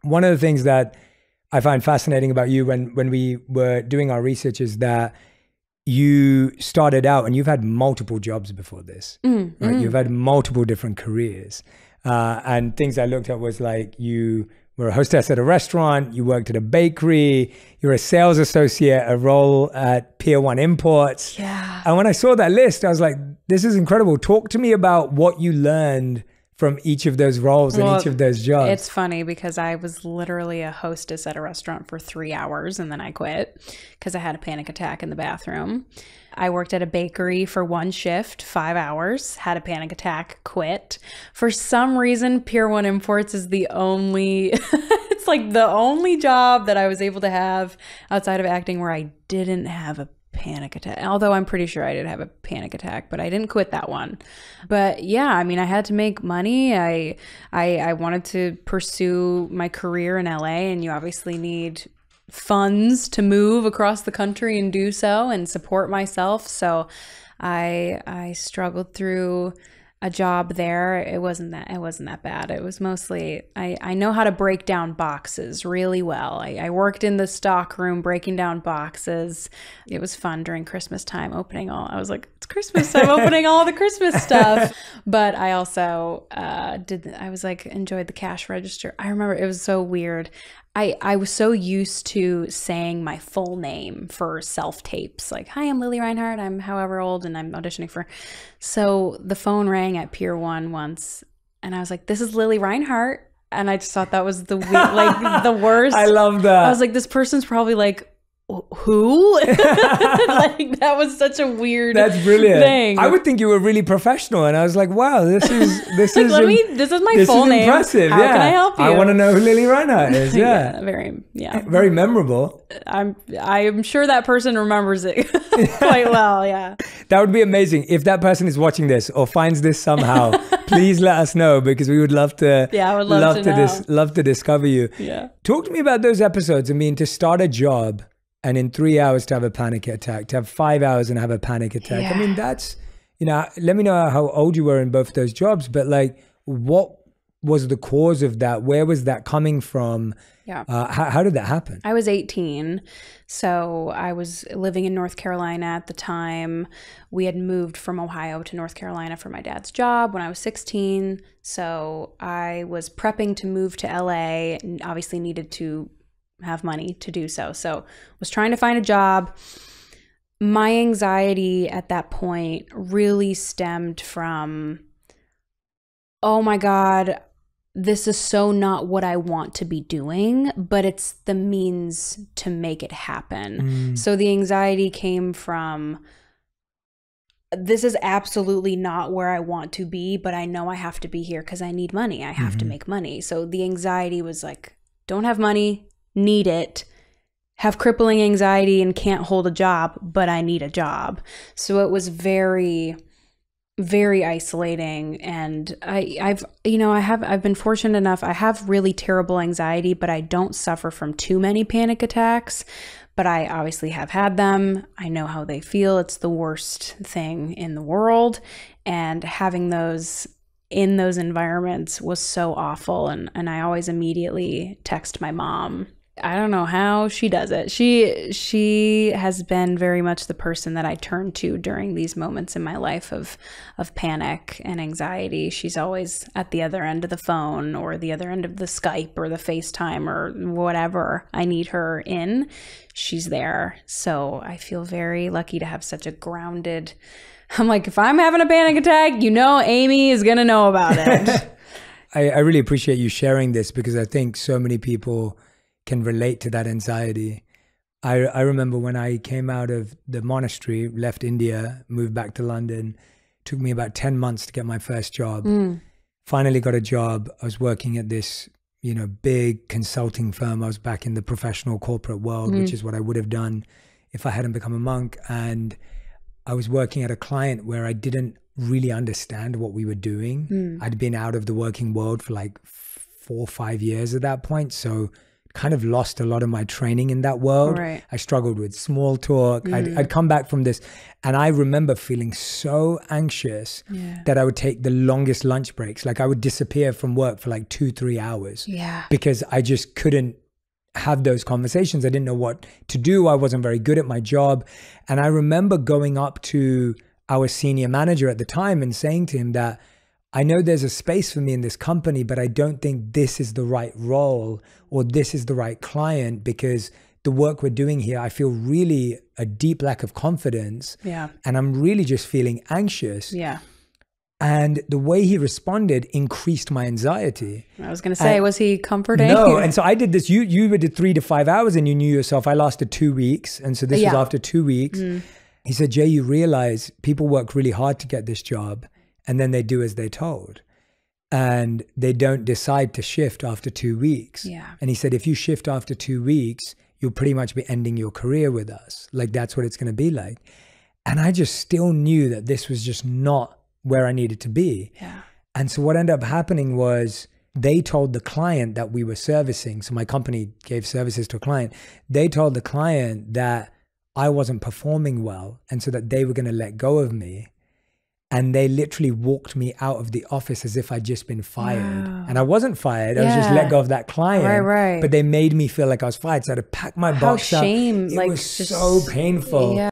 one of the things that I find fascinating about you when we were doing our research is that you started out and you've had multiple jobs before this, right? You've had multiple different careers. And things I looked at was like you were a hostess at a restaurant, you worked at a bakery, you're a sales associate, a role at Pier 1 Imports. Yeah. And when I saw that list, I was like, this is incredible. Talk to me about what you learned from each of those roles and each of those jobs. It's funny because I was literally a hostess at a restaurant for 3 hours and then I quit because I had a panic attack in the bathroom. I worked at a bakery for 1 shift, 5 hours, had a panic attack, quit. For some reason, Pier 1 Imports is the only, it's like the only job that I was able to have outside of acting where I didn't have a panic attack. Although I'm pretty sure I did have a panic attack, but I didn't quit that one. But yeah, I mean, I had to make money. I wanted to pursue my career in LA, and you obviously need funds to move across the country and do so and support myself. So I struggled through a job there. It wasn't that bad. It was mostly, I know how to break down boxes really well. I worked in the stock room breaking down boxes. It was fun during Christmas time I was like, it's Christmas, I'm opening all the Christmas stuff. But I also enjoyed the cash register. I remember it was so weird. I was so used to saying my full name for self-tapes. Like, hi, I'm Lili Reinhart. I'm however old and I'm auditioning for. So the phone rang at Pier 1 once and I was like, this is Lili Reinhart. And I just thought that was the the worst. I love that. I was like, this person's probably like, who? Like, that was such a weird That's brilliant thing. I would think you were really professional, and I was like, wow, this is this is my full name. Impressive. How can I help you? I want to know who Lili Reinhart is. Yeah. Very memorable. I'm sure that person remembers it quite well. Yeah, that would be amazing if that person is watching this or finds this somehow. Please let us know, because we would love to. Yeah, I would love to discover you. Yeah, talk to me about those episodes. I mean, to start a job and in 3 hours to have a panic attack, to have 5 hours and have a panic attack. Yeah. I mean, that's, let me know how old you were in both those jobs, but like, what was the cause of that? Where was that coming from? Yeah. How did that happen? I was 18. So I was living in North Carolina at the time. We had moved from Ohio to North Carolina for my dad's job when I was 16. So I was prepping to move to LA and obviously needed to have money to do so. So was trying to find a job. My anxiety at that point really stemmed from, oh my God, this is so not what I want to be doing, but it's the means to make it happen. So the anxiety came from, this is absolutely not where I want to be, but I know I have to be here because I need money. I have to make money. So the anxiety was like, don't have money, need it, have crippling anxiety and can't hold a job, but I need a job. So it was very, very isolating. And I've been fortunate enough. I have really terrible anxiety, but I don't suffer from too many panic attacks. But I obviously have had them. I know how they feel. It's the worst thing in the world. And having those in those environments was so awful. And I always immediately text my mom. I don't know how she does it. She has been very much the person that I turn to during these moments in my life of panic and anxiety. She's always at the other end of the phone or the other end of the Skype or the FaceTime or whatever I need her in. She's there. So I feel very lucky to have such a grounded, I'm like, if I'm having a panic attack, Amy is going to know about it. I really appreciate you sharing this, because I think so many people can relate to that anxiety. I remember when I came out of the monastery, left India, moved back to London, took me about 10 months to get my first job. Finally got a job. I was working at this, big consulting firm. I was back in the professional corporate world, which is what I would have done if I hadn't become a monk. And I was working at a client where I didn't really understand what we were doing. I'd been out of the working world for like 4 or 5 years at that point. So kind of lost a lot of my training in that world. Right. I struggled with small talk. I'd come back from this, and I remember feeling so anxious that I would take the longest lunch breaks. Like I would disappear from work for like 2-3 hours because I just couldn't have those conversations. I didn't know what to do. I wasn't very good at my job. And I remember going up to our senior manager at the time and saying to him that I know there's a space for me in this company, but I don't think this is the right role or this is the right client, because the work we're doing here, I feel really a deep lack of confidence. Yeah. And I'm really just feeling anxious. Yeah. And the way he responded increased my anxiety. I was going to say, was he comforting? No. And so I did this. You did 3 to 5 hours and you knew yourself. I lasted 2 weeks. And so this was after 2 weeks. He said, Jay, you realize people work really hard to get this job and then they do as they're told. And they don't decide to shift after 2 weeks. Yeah. And he said, if you shift after 2 weeks, you'll pretty much be ending your career with us. Like that's what it's going to be like. And I just still knew that this was just not where I needed to be. Yeah. And so what ended up happening was they told the client that we were servicing. So my company gave services to a client. They told the client that I wasn't performing well and so that they were going to let go of me. And they literally walked me out of the office as if I'd just been fired. Wow. And I wasn't fired. I was just let go of that client. Right. But they made me feel like I was fired. So I had to pack my box up. Shame. It like was just, so painful. Yeah.